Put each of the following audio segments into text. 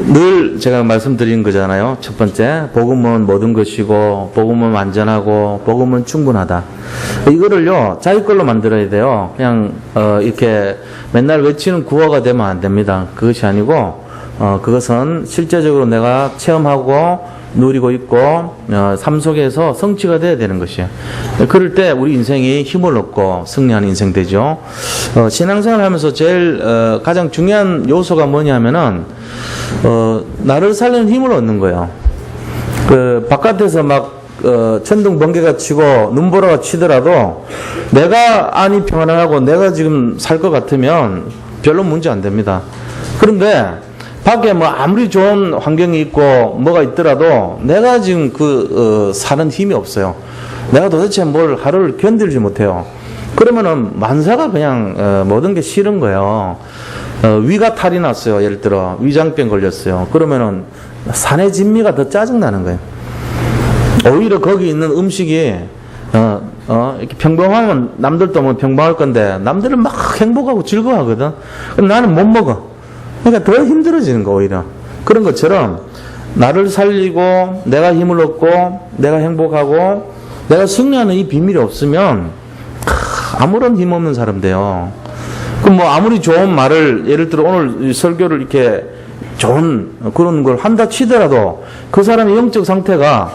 늘 제가 말씀드린 거잖아요. 첫 번째, 복음은 모든 것이고, 복음은 완전하고, 복음은 충분하다. 이거를요, 자기 걸로 만들어야 돼요. 그냥, 이렇게 맨날 외치는 구호가 되면 안 됩니다. 그것이 아니고, 그것은 실제적으로 내가 체험하고, 누리고 있고, 삶 속에서 성취가 돼야 되는 것이에요. 그럴 때 우리 인생이 힘을 얻고 승리하는 인생 되죠. 신앙생활 하면서 제일, 가장 중요한 요소가 뭐냐면은, 나를 살리는 힘을 얻는 거예요. 바깥에서 막, 천둥 번개가 치고 눈보라가 치더라도 내가 안이 평안하고 내가 지금 살 것 같으면 별로 문제 안 됩니다. 그런데 밖에 뭐 아무리 좋은 환경이 있고 뭐가 있더라도 내가 지금 사는 힘이 없어요. 내가 도대체 뭘 하루를 견딜지 못해요. 그러면은 만사가 그냥 모든 게 싫은 거예요. 위가 탈이 났어요. 예를 들어 위장병 걸렸어요. 그러면은 산의 진미가 더 짜증나는 거예요. 오히려 거기 있는 음식이 이렇게 평범하면 남들도 뭐 평범할 건데 남들은 막 행복하고 즐거워하거든. 근데 나는 못 먹어. 그러니까 더 힘들어지는 거 오히려. 그런 것처럼 나를 살리고 내가 힘을 얻고 내가 행복하고 내가 승리하는 이 비밀이 없으면 아무런 힘 없는 사람 돼요. 그럼 뭐 아무리 좋은 말을 예를 들어 오늘 설교를 이렇게 좋은 그런 걸 한다 치더라도 그 사람의 영적 상태가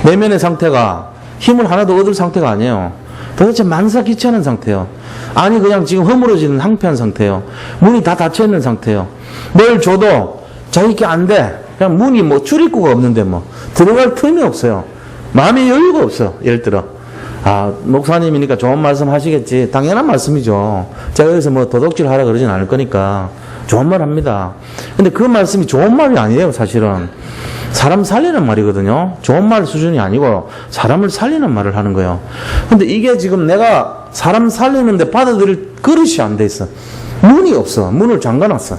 내면의 상태가 힘을 하나도 얻을 상태가 아니에요. 도대체 만사 귀찮은 상태예요. 아니 그냥 지금 허물어지는 황폐한 상태예요. 문이 다 닫혀있는 상태예요. 뭘 줘도 자기께 안 돼. 그냥 문이 뭐 출입구가 없는데 뭐 들어갈 틈이 없어요. 마음의 여유가 없어. 예를 들어 목사님이니까 좋은 말씀 하시겠지. 당연한 말씀이죠. 제가 여기서 뭐 도둑질 하라 그러진 않을 거니까 좋은 말 합니다. 근데 그 말씀이 좋은 말이 아니에요. 사실은 사람 살리는 말이거든요. 좋은 말 수준이 아니고 사람을 살리는 말을 하는 거예요. 근데 이게 지금 내가 사람 살리는데 받아들일 그릇이 안 돼 있어. 문이 없어. 문을 잠가놨어.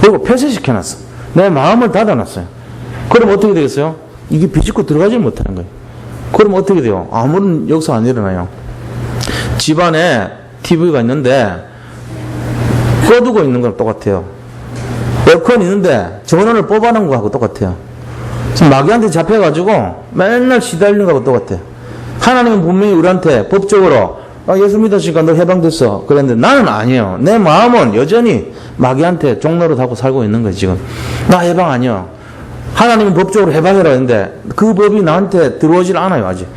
그리고 폐쇄시켜놨어. 내 마음을 닫아놨어요. 그럼 어떻게 되겠어요? 이게 비집고 들어가지 못하는 거예요. 그럼 어떻게 돼요? 아무런 역사 안 일어나요. 집안에 TV가 있는데 꺼두고 있는 거랑 똑같아요. 에어컨 있는데 전원을 뽑아놓은 거하고 똑같아요. 지금 마귀한테 잡혀가지고 맨날 시달리는 거하고 똑같아요. 하나님은 분명히 우리한테 법적으로 예수 믿었으니까 너 해방됐어 그랬는데 나는 아니에요. 내 마음은 여전히 마귀한테 종노릇하고 살고 있는 거예요. 지금 나 해방 아니야. 하나님은 법적으로 해방이라 했는데 그 법이 나한테 들어오질 않아요. 아직.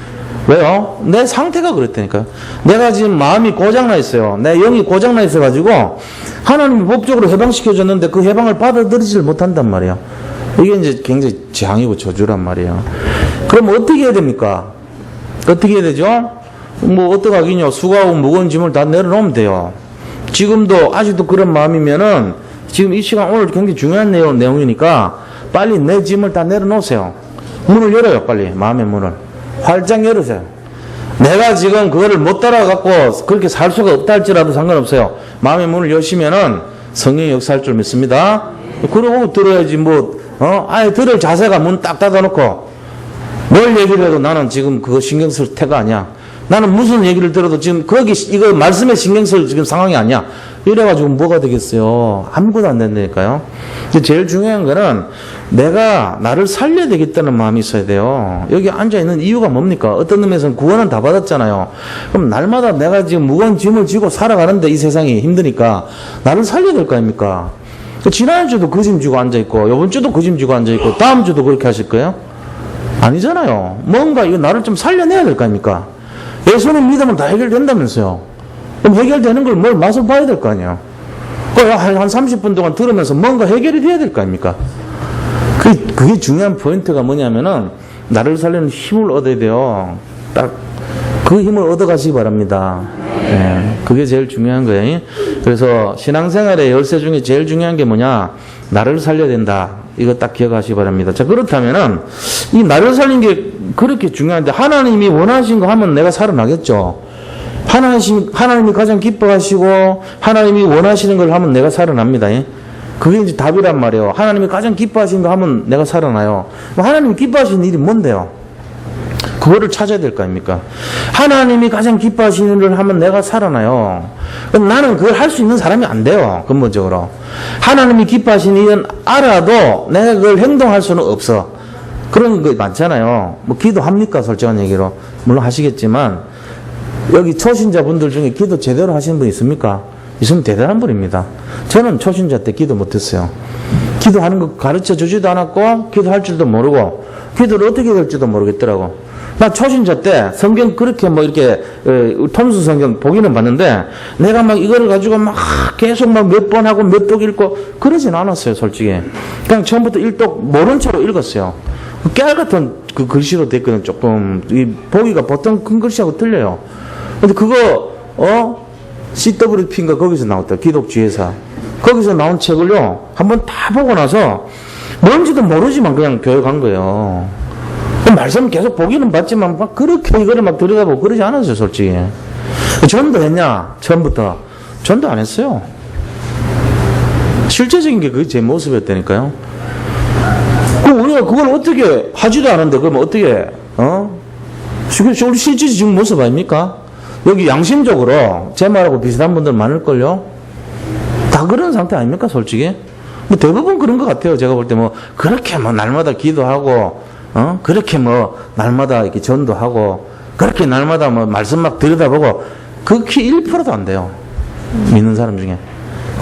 왜요? 내 상태가 그랬다니까요. 내가 지금 마음이 고장나 있어요. 내 영이 고장나 있어가지고 하나님이 법적으로 해방시켜줬는데 그 해방을 받아들이질 못한단 말이에요. 이게 이제 굉장히 재앙이고 저주란 말이에요. 그럼 어떻게 해야 됩니까? 어떻게 해야 되죠? 뭐 어떡하긴요. 수고하고 무거운 짐을 다 내려놓으면 돼요. 지금도 아직도 그런 마음이면은 지금 이 시간 오늘 굉장히 중요한 내용이니까 빨리 내 짐을 다 내려놓으세요. 문을 열어요. 빨리 마음의 문을 활짝 열으세요. 내가 지금 그거를 못 따라갖고 그렇게 살 수가 없다 할지라도 상관없어요. 마음의 문을 여시면은 성령이 역사할 줄 믿습니다. 그러고 들어야지 아예 들을 자세가 문 딱 닫아놓고 뭘 얘기를 해도 나는 지금 그거 신경 쓸 태가 아니야. 나는 무슨 얘기를 들어도 지금 이거 말씀에 신경 쓸 지금 상황이 아니야. 이래가지고 뭐가 되겠어요? 아무것도 안 된다니까요. 제일 중요한 거는 내가 나를 살려야 되겠다는 마음이 있어야 돼요. 여기 앉아있는 이유가 뭡니까? 어떤 의미에서는 구원은 다 받았잖아요. 그럼 날마다 내가 지금 무거운 짐을 지고 살아가는데 이 세상이 힘드니까 나를 살려야 될 거 아닙니까? 지난주도 그 짐 지고 앉아있고 요번 주도 그 짐 지고 앉아있고 다음 주도 그렇게 하실 거예요? 아니잖아요. 뭔가 이거 나를 좀 살려내야 될 거 아닙니까? 예수님 믿으면 다 해결된다면서요. 그럼 해결되는 걸 뭘 맛을 봐야 될 거 아니에요. 한 30분 동안 들으면서 뭔가 해결이 돼야 될 거 아닙니까? 그게 중요한 포인트가 뭐냐면은 나를 살리는 힘을 얻어야 돼요. 딱 그 힘을 얻어가시기 바랍니다. 네, 그게 제일 중요한 거예요. 그래서 신앙생활의 열쇠 중에 제일 중요한 게 뭐냐? 나를 살려야 된다. 이거 딱 기억하시기 바랍니다. 자, 그렇다면은 이 나를 살린 게 그렇게 중요한데 하나님이 원하신 거 하면 내가 살아나겠죠. 하나님이 가장 기뻐하시고 하나님이 원하시는 걸 하면 내가 살아납니다. 그게 이제 답이란 말이에요. 하나님이 가장 기뻐하시는 거 하면 내가 살아나요. 하나님이 기뻐하시는 일이 뭔데요? 그거를 찾아야 될 거 아닙니까? 하나님이 가장 기뻐하시는 일을 하면 내가 살아나요. 그럼 나는 그걸 할 수 있는 사람이 안 돼요. 근본적으로. 하나님이 기뻐하시는 일은 알아도 내가 그걸 행동할 수는 없어. 그런 거 많잖아요. 뭐 기도합니까? 솔직한 얘기로. 물론 하시겠지만 여기 초신자분들 중에 기도 제대로 하시는 분 있습니까? 있으면 대단한 분입니다. 저는 초신자 때 기도 못했어요. 기도하는 거 가르쳐 주지도 않았고 기도할 줄도 모르고 기도를 어떻게 될지도 모르겠더라고. 나 초신자 때 성경 그렇게 뭐 이렇게 통수 성경 보기는 봤는데 내가 막 이거를 가지고 막 계속 막 몇 번 하고 몇 독 읽고 그러진 않았어요, 솔직히. 그냥 처음부터 일독 모른 채로 읽었어요. 깨알 같은 그 글씨로 됐거든. 조금 이 보기가 보통 큰 글씨하고 틀려요. 근데 그거 CWP인가 거기서 나왔다. 기독주의사. 거기서 나온 책을요 한번 다 보고 나서 뭔지도 모르지만 그냥 교회 간 거예요. 말씀 계속 보기는 봤지만 막 그렇게 이거를 막 들여다보고 그러지 않았어요, 솔직히. 전도 했냐? 처음부터. 전도 안 했어요. 실제적인 게 그게 제 모습이었다니까요. 그럼 우리가 그걸 어떻게 하지도 않은데, 그러면 어떻게, 우리 실제 지금 모습 아닙니까? 여기 양심적으로 제 말하고 비슷한 분들 많을걸요? 다 그런 상태 아닙니까, 솔직히? 뭐 대부분 그런 것 같아요, 제가 볼 때 뭐, 그렇게 뭐 날마다 기도하고, 그렇게 뭐, 날마다 이렇게 전도하고, 그렇게 날마다 뭐, 말씀 막 들여다보고, 극히 1%도 안 돼요. 믿는 사람 중에.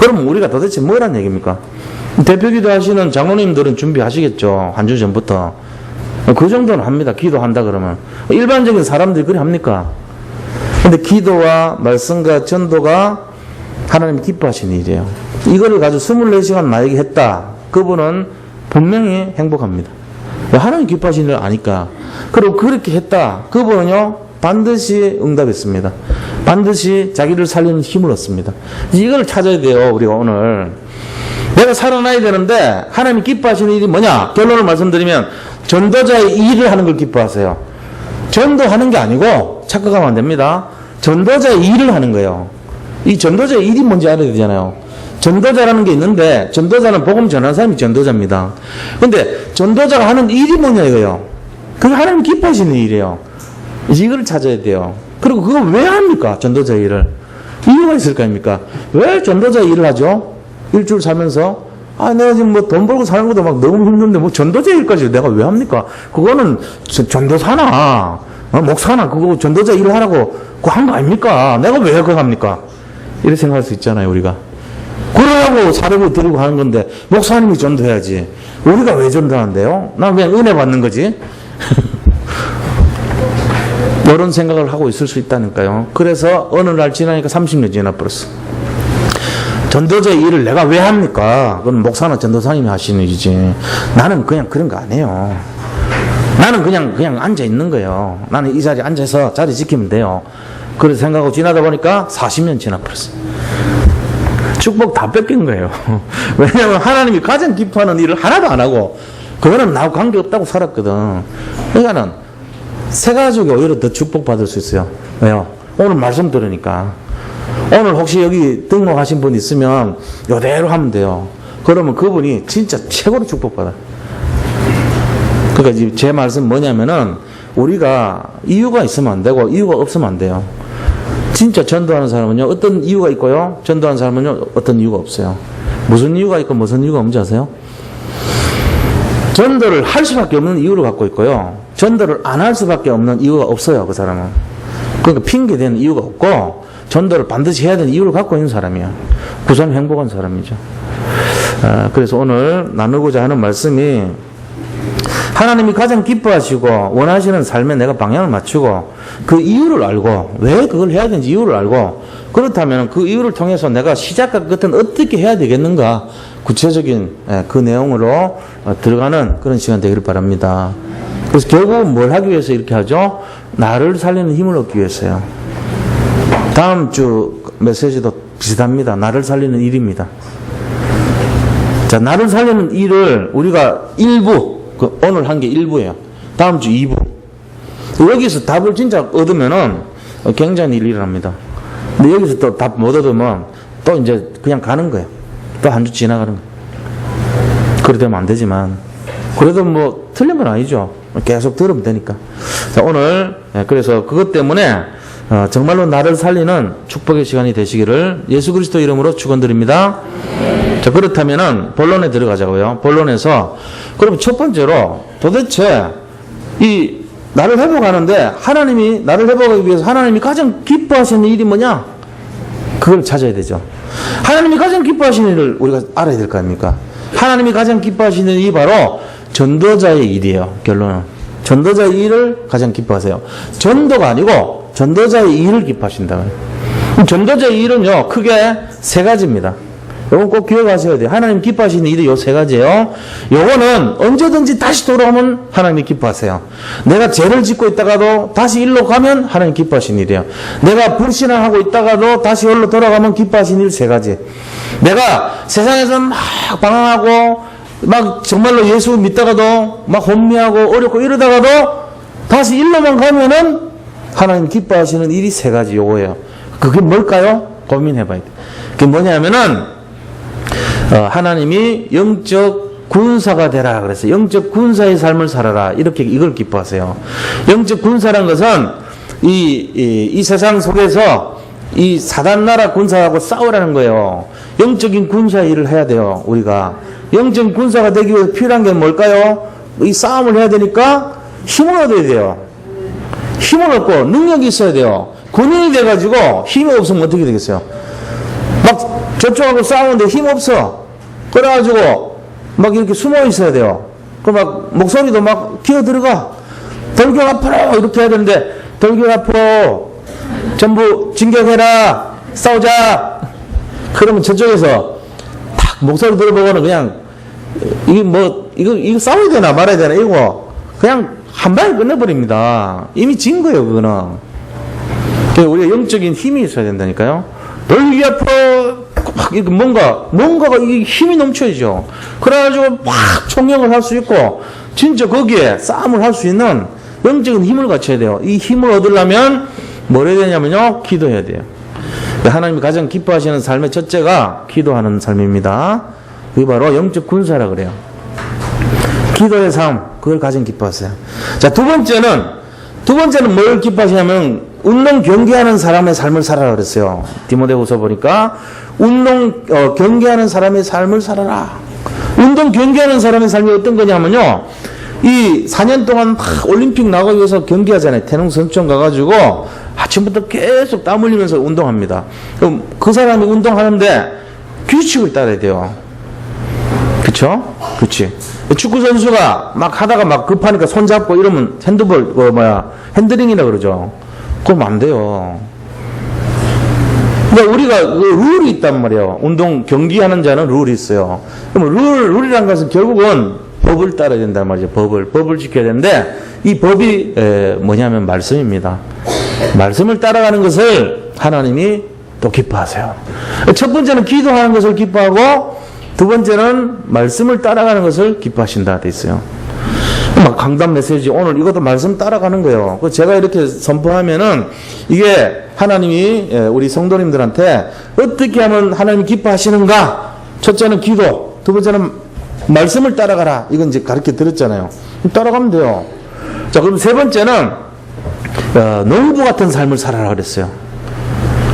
그러면 우리가 도대체 뭐란 얘기입니까? 대표기도 하시는 장로님들은 준비하시겠죠. 한 주 전부터. 그 정도는 합니다. 기도한다 그러면. 일반적인 사람들이 그래 합니까? 근데 기도와 말씀과 전도가 하나님 기뻐하시는 일이에요. 이거를 가지고 24시간 나에게 했다. 그분은 분명히 행복합니다. 하나님 기뻐하시는 일을 아니까. 그리고 그렇게 했다. 그분은요, 반드시 응답했습니다. 반드시 자기를 살리는 힘을 얻습니다. 이걸 찾아야 돼요, 우리가 오늘. 내가 살아나야 되는데, 하나님이 기뻐하시는 일이 뭐냐? 결론을 말씀드리면, 전도자의 일을 하는 걸 기뻐하세요. 전도하는 게 아니고, 착각하면 안 됩니다. 전도자의 일을 하는 거예요. 이 전도자의 일이 뭔지 알아야 되잖아요. 전도자라는 게 있는데, 전도자는 복음 전하는 사람이 전도자입니다. 근데, 전도자가 하는 일이 뭐냐 이거예요. 그게 하나님 기뻐하시는 일이에요. 이걸 찾아야 돼요. 그리고 그걸 왜 합니까? 전도자 일을. 이유가 있을 거 아닙니까? 왜 전도자 일을 하죠? 일주일 살면서. 내가 지금 뭐 돈 벌고 사는 것도 막 너무 힘든데 뭐 전도자 일까지 내가 왜 합니까? 그거는 전도사나, 목사나 그거 전도자 일을 하라고 그거 한 거 아닙니까? 내가 왜 그거 합니까? 이렇게 생각할 수 있잖아요, 우리가. 그러라고 사례를 드리고 하는 건데, 목사님이 전도해야지. 우리가 왜 전도하는데요? 난 그냥 은혜 받는 거지. 이런 생각을 하고 있을 수 있다니까요. 그래서 어느 날 지나니까 30년 지나버렸어. 전도자의 일을 내가 왜 합니까? 그건 목사나 전도사님이 하시는 일이지. 나는 그냥 그런 거 안 해요. 나는 그냥 앉아 있는 거예요. 나는 이 자리에 앉아서 자리 지키면 돼요. 그래서 생각하고 지나다 보니까 40년 지나버렸어. 축복 다 뺏긴 거예요. 왜냐하면 하나님이 가장 기뻐하는 일을 하나도 안 하고, 그거는 나하고 관계없다고 살았거든. 그러니까는 새 가족이 오히려 더 축복받을 수 있어요. 왜요? 오늘 말씀 들으니까. 오늘 혹시 여기 등록하신 분 있으면 이대로 하면 돼요. 그러면 그분이 진짜 최고로 축복받아요. 그러니까 제 말씀 뭐냐면은 우리가 이유가 있으면 안 되고 이유가 없으면 안 돼요. 진짜 전도하는 사람은요, 어떤 이유가 있고요, 전도하는 사람은요, 어떤 이유가 없어요. 무슨 이유가 있고 무슨 이유가 없는지 아세요? 전도를 할 수밖에 없는 이유를 갖고 있고요, 전도를 안 할 수밖에 없는 이유가 없어요, 그 사람은. 그러니까 핑계대는 이유가 없고, 전도를 반드시 해야 되는 이유를 갖고 있는 사람이야. 구선 행복한 사람이죠. 그래서 오늘 나누고자 하는 말씀이, 하나님이 가장 기뻐하시고 원하시는 삶에 내가 방향을 맞추고 그 이유를 알고, 왜 그걸 해야 되는지 이유를 알고, 그렇다면 그 이유를 통해서 내가 시작과 끝은 어떻게 해야 되겠는가, 구체적인 그 내용으로 들어가는 그런 시간 되기를 바랍니다. 그래서 결국은 뭘 하기 위해서 이렇게 하죠? 나를 살리는 힘을 얻기 위해서요. 다음 주 메시지도 비슷합니다. 나를 살리는 일입니다. 자, 나를 살리는 일을 우리가 오늘 한 게 1부예요. 다음 주 2부. 여기서 답을 진짜 얻으면은 굉장히 일을 합니다. 근데 여기서 또 답 못 얻으면 또 이제 그냥 가는 거예요. 또 한 주 지나가는 거예요. 그래 되면 안 되지만, 그래도 뭐 틀린 건 아니죠. 계속 들으면 되니까. 자, 오늘 그래서 그것 때문에 정말로 나를 살리는 축복의 시간이 되시기를 예수 그리스도 이름으로 축원드립니다. 자, 그렇다면은 본론에 들어가자고요. 본론에서 그럼 첫 번째로 도대체 이 나를 회복하는데 하나님이 나를 회복하기 위해서 하나님이 가장 기뻐하시는 일이 뭐냐? 그걸 찾아야 되죠. 하나님이 가장 기뻐하시는 일을 우리가 알아야 될 거 아닙니까? 하나님이 가장 기뻐하시는 일이 바로 전도자의 일이에요. 결론은 전도자의 일을 가장 기뻐하세요. 전도가 아니고 전도자의 일을 기뻐하신다. 전도자의 일은요 크게 세 가지입니다. 이건 꼭 기억하셔야 돼요. 하나님 기뻐하시는 일이 요 세 가지예요. 요거는 언제든지 다시 돌아오면 하나님이 기뻐하세요. 내가 죄를 짓고 있다가도 다시 일로 가면 하나님 기뻐하시는 일이에요. 내가 불신앙하고 있다가도 다시 일로 돌아가면 기뻐하시는 일 세 가지. 내가 세상에서 막 방황하고 막 정말로 예수 믿다가도 막 혼미하고 어렵고 이러다가도 다시 일로만 가면은 하나님 기뻐하시는 일이 세 가지 요거예요. 그게 뭘까요? 고민해봐야 돼. 그게 뭐냐면은 하나님이 영적 군사가 되라 그랬어요. 영적 군사의 삶을 살아라. 이렇게 이걸 기뻐하세요. 영적 군사란 것은 이 세상 속에서 이 사단 나라 군사하고 싸우라는 거예요. 영적인 군사 일을 해야 돼요. 우리가 영적 군사가 되기 위해서 필요한 게 뭘까요? 이 싸움을 해야 되니까 힘을 얻어야 돼요. 힘을 얻고 능력이 있어야 돼요. 군인이 돼가지고 힘이 없으면 어떻게 되겠어요? 막 저쪽하고 싸우는데 힘 없어. 그래가지고 막 이렇게 숨어 있어야 돼요. 그 막 목소리도 막 기어 들어가. 돌격 앞으로 이렇게 해야 되는데 돌격 앞으로 전부 진격해라. 싸우자. 그러면 저쪽에서 탁 목소리 들어보고는 그냥 이게 뭐 이거 싸워야 되나 말아야 되나 이거 그냥 한 방에 끝내버립니다. 이미 진 거예요 그거는. 우리가 영적인 힘이 있어야 된다니까요. 돌격 앞으로 막 이렇게 뭔가가 이게 힘이 넘쳐야죠. 그래가지고 막 총력을 할 수 있고 진짜 거기에 싸움을 할 수 있는 영적인 힘을 갖춰야 돼요. 이 힘을 얻으려면 뭘 해야 되냐면요 기도해야 돼요. 하나님이 가장 기뻐하시는 삶의 첫째가 기도하는 삶입니다. 그게 바로 영적 군사라 그래요. 기도의 삶 그걸 가장 기뻐하세요. 자, 두 번째는 뭘 기뻐하시냐면 운동 경계하는 사람의 삶을 살아라 그랬어요. 디모데후서 보니까 운동 경계하는 사람의 삶을 살아라. 운동 경계하는 사람의 삶이 어떤 거냐면요. 이 4년 동안 막 올림픽 나가기 위해서 경기하잖아요. 태릉 선수촌 가가지고 아침부터 계속 땀 흘리면서 운동합니다. 그럼 그 사람이 운동하는데 규칙을 따라야 돼요. 그쵸? 그치. 축구 선수가 막 하다가 막 급하니까 손 잡고 이러면 핸드링이라 그러죠. 그럼 안 돼요. 그러니까 우리가 룰이 있단 말이에요. 운동 경기하는 자는 룰이 있어요. 그럼 룰이란 것은 결국은 법을 따라야 된단 말이죠. 법을 지켜야 되는데 이 법이 뭐냐면 말씀입니다. 말씀을 따라가는 것을 하나님이 또 기뻐하세요. 첫 번째는 기도하는 것을 기뻐하고 두 번째는 말씀을 따라가는 것을 기뻐하신다 돼 있어요. 막 강단 메시지 오늘 이것도 말씀 따라가는 거예요. 제가 이렇게 선포하면은 이게 하나님이 우리 성도님들한테 어떻게 하면 하나님이 기뻐하시는가? 첫째는 기도, 두 번째는 말씀을 따라가라. 이건 이제 가르쳐 드렸잖아요. 따라가면 돼요. 자, 그럼 세 번째는 농부 같은 삶을 살아라 그랬어요.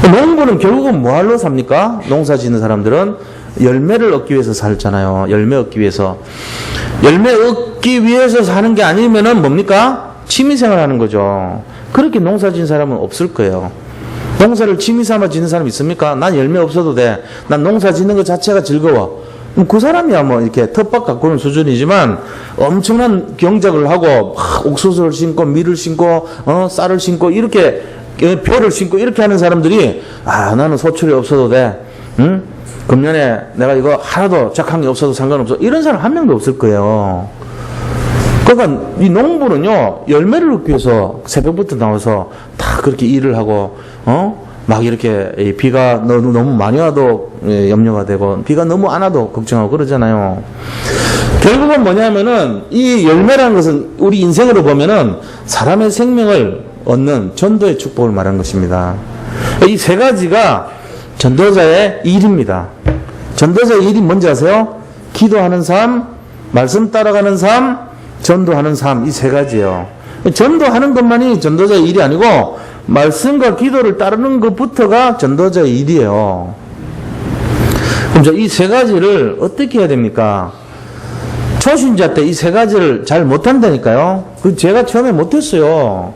농부는 결국은 뭐하러 삽니까? 농사 짓는 사람들은 열매를 얻기 위해서 살잖아요. 열매 얻기 위해서 사는 게 아니면은 뭡니까? 취미생활 하는 거죠. 그렇게 농사 짓는 사람은 없을 거예요. 농사를 취미 삼아 짓는 사람 있습니까? 난 열매 없어도 돼. 난 농사 짓는 것 자체가 즐거워. 그 사람이야 뭐 이렇게 텃밭 가꾸는 수준이지만 엄청난 경작을 하고 막 옥수수를 심고 밀을 심고 쌀을 심고 이렇게 벼를 심고 이렇게 하는 사람들이 나는 소출이 없어도 돼. 응? 금년에 내가 이거 하나도 작한 게 없어도 상관없어. 이런 사람 한 명도 없을 거예요. 그러니까 이 농부는요 열매를 얻기 위해서 새벽부터 나와서 다 그렇게 일을 하고 막 이렇게 비가 너무 많이 와도 염려가 되고 비가 너무 안 와도 걱정하고 그러잖아요. 결국은 뭐냐면은 이 열매라는 것은 우리 인생으로 보면은 사람의 생명을 얻는 전도의 축복을 말하는 것입니다. 이 세 가지가 전도자의 일입니다. 전도자의 일이 뭔지 아세요? 기도하는 삶, 말씀 따라가는 삶, 전도하는 삶, 이 세 가지예요. 전도하는 것만이 전도자의 일이 아니고 말씀과 기도를 따르는 것부터가 전도자의 일이에요. 그럼 이 세 가지를 어떻게 해야 됩니까? 초신자 때 이 세 가지를 잘 못한다니까요. 제가 처음에 못했어요.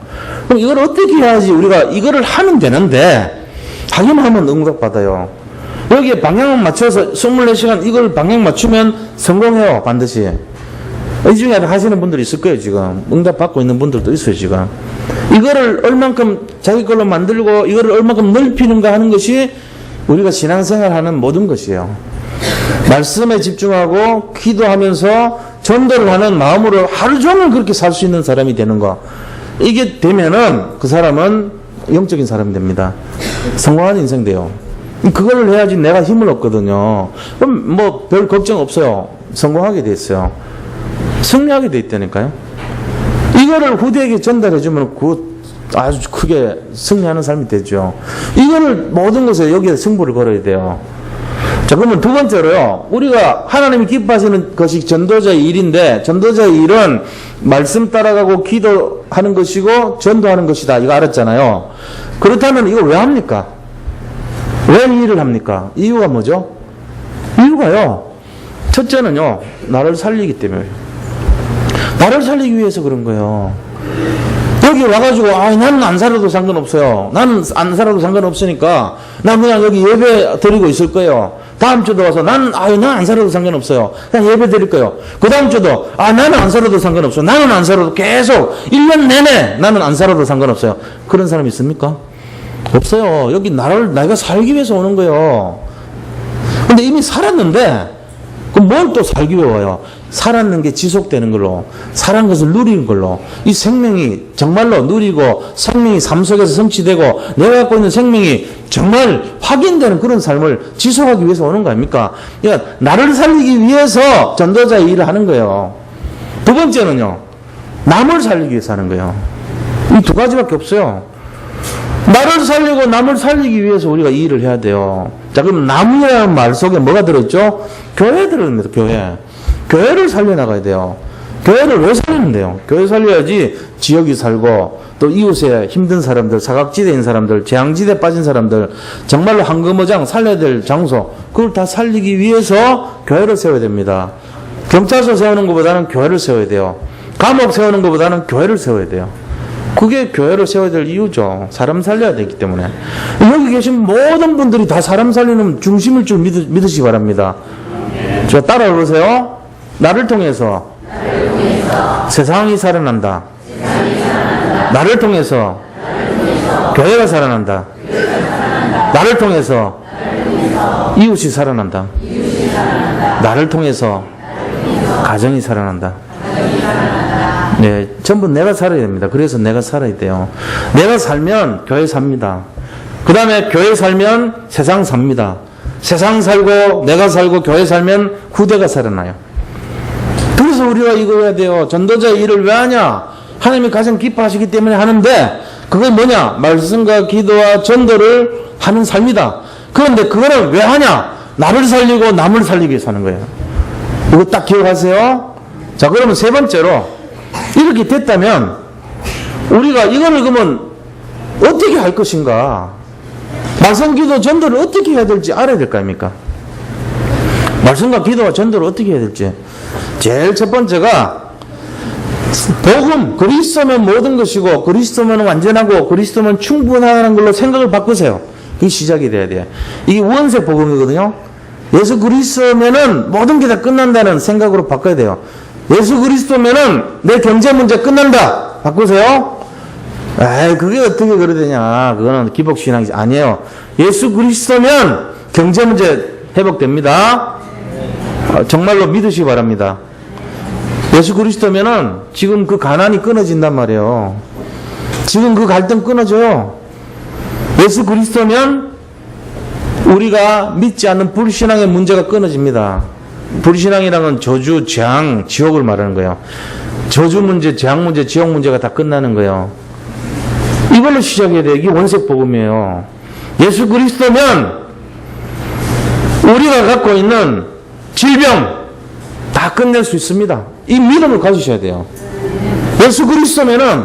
그럼 이걸 어떻게 해야지 우리가 이거를 하면 되는데 하기만 하면 응답받아요. 여기에 방향을 맞춰서 24시간 이걸 방향 맞추면 성공해요. 반드시. 이 중에 하시는 분들이 있을 거예요. 지금 응답받고 있는 분들도 있어요. 지금 이거를 얼만큼 자기 걸로 만들고 이거를 얼만큼 넓히는가 하는 것이 우리가 신앙생활하는 모든 것이에요. 말씀에 집중하고 기도하면서 전도를 하는 마음으로 하루 종일 그렇게 살 수 있는 사람이 되는 거. 이게 되면은 그 사람은 영적인 사람이 됩니다. 성공한 인생 돼요. 그걸 해야지 내가 힘을 얻거든요. 그럼 뭐 별 걱정 없어요. 성공하게 돼 있어요. 승리하게 돼 있다니까요. 이거를 후대에게 전달해주면 아주 크게 승리하는 삶이 되죠. 이거를 모든 것에 여기에 승부를 걸어야 돼요. 자, 그러면 두 번째로요. 우리가 하나님이 기뻐하시는 것이 전도자의 일인데, 전도자의 일은 말씀 따라가고 기도하는 것이고 전도하는 것이다. 이거 알았잖아요. 그렇다면 이걸 왜 합니까? 왜 이 일을 합니까? 이유가 뭐죠? 이유가요. 첫째는요. 나를 살리기 때문에. 나를 살리기 위해서 그런 거예요. 여기 와가지고 나는 안 살아도 상관없어요. 나는 안 살아도 상관없으니까 난 그냥 여기 예배 드리고 있을 거예요. 다음 주도 와서 난 안 살아도 상관없어요. 그냥 예배 드릴 거예요. 그 다음 주도 나는 안 살아도 상관없어요. 나는 안 살아도 계속 1년 내내 나는 안 살아도 상관없어요. 그런 사람 있습니까? 없어요. 여기 내가 살기 위해서 오는 거예요. 근데 이미 살았는데 그럼 뭘 또 살기 위해 와요? 살았는 게 지속되는 걸로, 살은 것을 누리는 걸로, 이 생명이 정말로 누리고 생명이 삶 속에서 성취되고 내가 갖고 있는 생명이 정말 확인되는 그런 삶을 지속하기 위해서 오는 거 아닙니까? 그러니까 나를 살리기 위해서 전도자의 일을 하는 거예요. 두 번째는요. 남을 살리기 위해서 하는 거예요. 이 두 가지밖에 없어요. 나를 살리고 남을 살리기 위해서 우리가 이 일을 해야 돼요. 자, 그럼 남이라는 말 속에 뭐가 들어있죠? 교회 들어있습니다. 교회. 교회를 살려나가야 돼요. 교회를 왜 살리는데요? 교회 살려야지 지역이 살고 또 이웃에 힘든 사람들, 사각지대인 사람들, 재앙지대에 빠진 사람들, 정말로 황금어장 살려야 될 장소, 그걸 다 살리기 위해서 교회를 세워야 됩니다. 경찰서 세우는 것보다는 교회를 세워야 돼요. 감옥 세우는 것보다는 교회를 세워야 돼요. 그게 교회를 세워야 될 이유죠. 사람 살려야 되기 때문에. 여기 계신 모든 분들이 다 사람 살리는 중심일 줄 믿으시기 바랍니다. 자, 따라 부르세요. 나를 통해서 세상이 살아난다. 나를 통해서 교회가 살아난다. 나를 통해서 이웃이 살아난다. 나를 통해서 가정이 살아난다. 네, 전부 내가 살아야 됩니다. 그래서 내가 살아야 돼요. 내가 살면 교회 삽니다. 그 다음에 교회 살면 세상 삽니다. 세상 살고 내가 살고 교회 살면 후대가 살아나요. 그래서 우리가 이거 해야 돼요. 전도자의 일을 왜 하냐? 하나님이 가장 기뻐하시기 때문에 하는데 그게 뭐냐? 말씀과 기도와 전도를 하는 삶이다. 그런데 그거는 왜 하냐? 나를 살리고 남을 살리기 위해서 하는 거예요. 이거 딱 기억하세요. 자, 그러면 세 번째로 이렇게 됐다면 우리가 이거를 그러면 어떻게 할 것인가? 말씀, 기도, 전도를 어떻게 해야 될지 알아야 될 거 아닙니까? 말씀과 기도와 전도를 어떻게 해야 될지. 제일 첫 번째가 복음, 그리스도면 모든 것이고 그리스도면 완전하고 그리스도면 충분하다는 걸로 생각을 바꾸세요. 그게 시작이 돼야 돼요. 이게 우원색 복음이거든요. 예수 그리스도면은 모든 게 다 끝난다는 생각으로 바꿔야 돼요. 예수 그리스도면은 내 경제 문제 끝난다. 바꾸세요. 그게 어떻게 그래 되냐. 그거는 기복신앙이 아니에요. 예수 그리스도면 경제 문제 회복됩니다. 정말로 믿으시기 바랍니다. 예수 그리스도면은 지금 그 가난이 끊어진단 말이에요. 지금 그 갈등 끊어져요. 예수 그리스도면 우리가 믿지 않는 불신앙의 문제가 끊어집니다. 불신앙이라는 저주, 재앙, 지옥을 말하는 거예요. 저주 문제, 재앙 문제, 지옥 문제가 다 끝나는 거예요. 이걸로 시작해야 돼요. 이게 원색 복음이에요. 예수 그리스도면 우리가 갖고 있는 질병 다 끝낼 수 있습니다. 이 믿음을 가지셔야 돼요. 예수 그리스도면은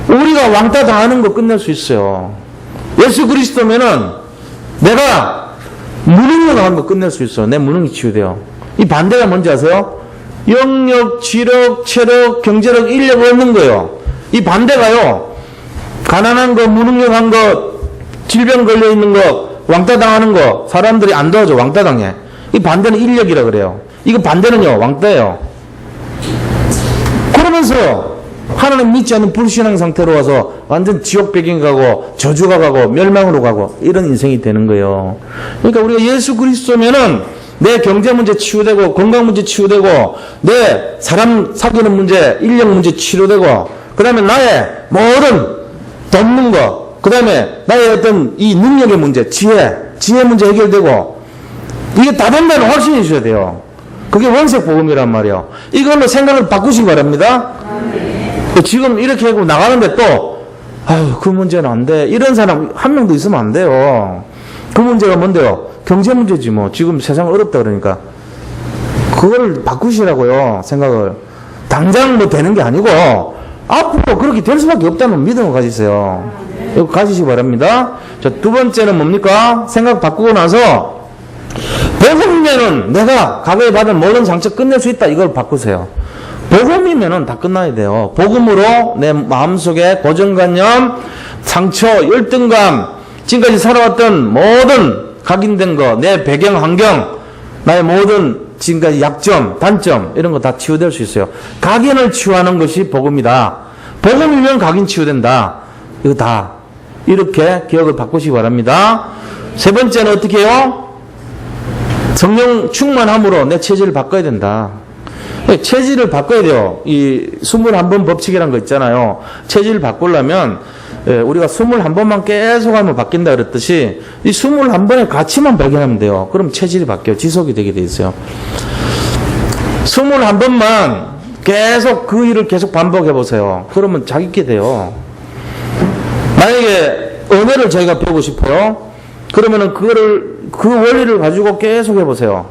우리가 왕따 당하는 거 끝낼 수 있어요. 예수 그리스도면은 내가 무능력한 거 끝낼 수 있어요. 내 무능이 치유돼요. 이 반대가 뭔지 아세요? 영력, 지력, 체력, 경제력, 인력 없는 거예요. 이 반대가요. 가난한 거, 무능력한 거, 질병 걸려 있는 거, 왕따 당하는 거, 사람들이 안 도와줘. 왕따 당해. 이 반대는 인력이라 그래요. 이거 반대는요, 왕따예요. 그러면서 하나님 믿지 않는 불신앙 상태로 와서 완전 지옥 배경 가고 저주가 가고 멸망으로 가고 이런 인생이 되는 거예요. 그러니까 우리가 예수 그리스도면은 내 경제 문제 치유되고 건강 문제 치유되고 내 사람 사귀는 문제 인력 문제 치료되고 그 다음에 나의 모든 돕는 거 그 다음에 나의 어떤 이 능력의 문제 지혜 문제 해결되고 이게 다 된다는 확신이 있어야 돼요. 그게 원색 복음이란 말이에요. 이걸로 생각을 바꾸시기 바랍니다. 지금 이렇게 하고 나가는데 또 아유 그 문제는 안 돼. 이런 사람 한 명도 있으면 안 돼요. 그 문제가 뭔데요? 경제 문제지 뭐. 지금 세상 어렵다 그러니까. 그걸 바꾸시라고요. 생각을. 당장 뭐 되는 게 아니고 앞으로 그렇게 될 수밖에 없다는 믿음을 가지세요. 이거 가지시기 바랍니다. 자, 두 번째는 뭡니까? 생각 바꾸고 나서 복음이면은 내가 과거에 받은 모든 상처 끝낼 수 있다. 이걸 바꾸세요. 복음이면은 다 끝나야 돼요. 복음으로 내 마음속에 고정관념, 상처, 열등감, 지금까지 살아왔던 모든 각인된 거, 내 배경 환경, 나의 모든 지금까지 약점, 단점 이런 거 다 치유될 수 있어요. 각인을 치유하는 것이 복음이다. 복음이면 각인 치유된다. 이거 다 이렇게 기억을 바꾸시기 바랍니다. 세 번째는 어떻게 해요? 성령 충만함으로 내 체질을 바꿔야 된다. 체질을 바꿔야 돼요. 이 21번 법칙이라는 거 있잖아요. 체질을 바꾸려면 우리가 21번만 계속 하면 바뀐다 그랬듯이 이 21번의 가치만 발견하면 돼요. 그럼 체질이 바뀌어요. 지속이 되게 돼 있어요. 21번만 계속 그 일을 계속 반복해 보세요. 그러면 자기게 돼요. 만약에 언어를 저희가 배우고 싶어요. 그러면은 그 원리를 가지고 계속 해보세요.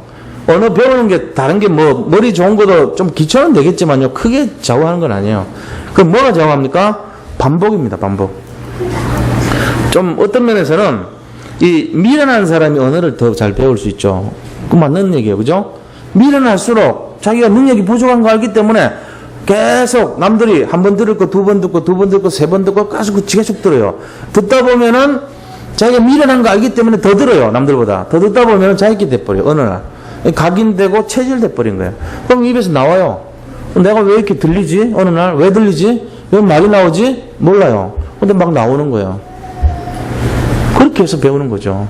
언어 배우는 게 다른 게 뭐 머리 좋은 것도 좀 기초는 되겠지만요. 크게 좌우하는 건 아니에요. 그럼 뭐가 좌우합니까? 반복입니다. 반복. 좀 어떤 면에서는 이 미련한 사람이 언어를 더 잘 배울 수 있죠. 그 맞는 얘기예요. 그죠? 미련할수록 자기가 능력이 부족한 거 알기 때문에 계속 남들이 한 번 들을 거 두 번 듣고 두 번 듣고 세 번 듣고 계속 들어요. 듣다 보면은 자기가 미련한 거 알기 때문에 더 들어요. 남들보다. 더 듣다 보면은 자기게 돼버려요. 어느 날. 각인되고 체질돼 버린 거예요. 그럼 입에서 나와요. 내가 왜 이렇게 들리지? 어느 날 왜 들리지? 왜 말이 나오지? 몰라요. 근데 막 나오는 거예요. 그렇게 해서 배우는 거죠.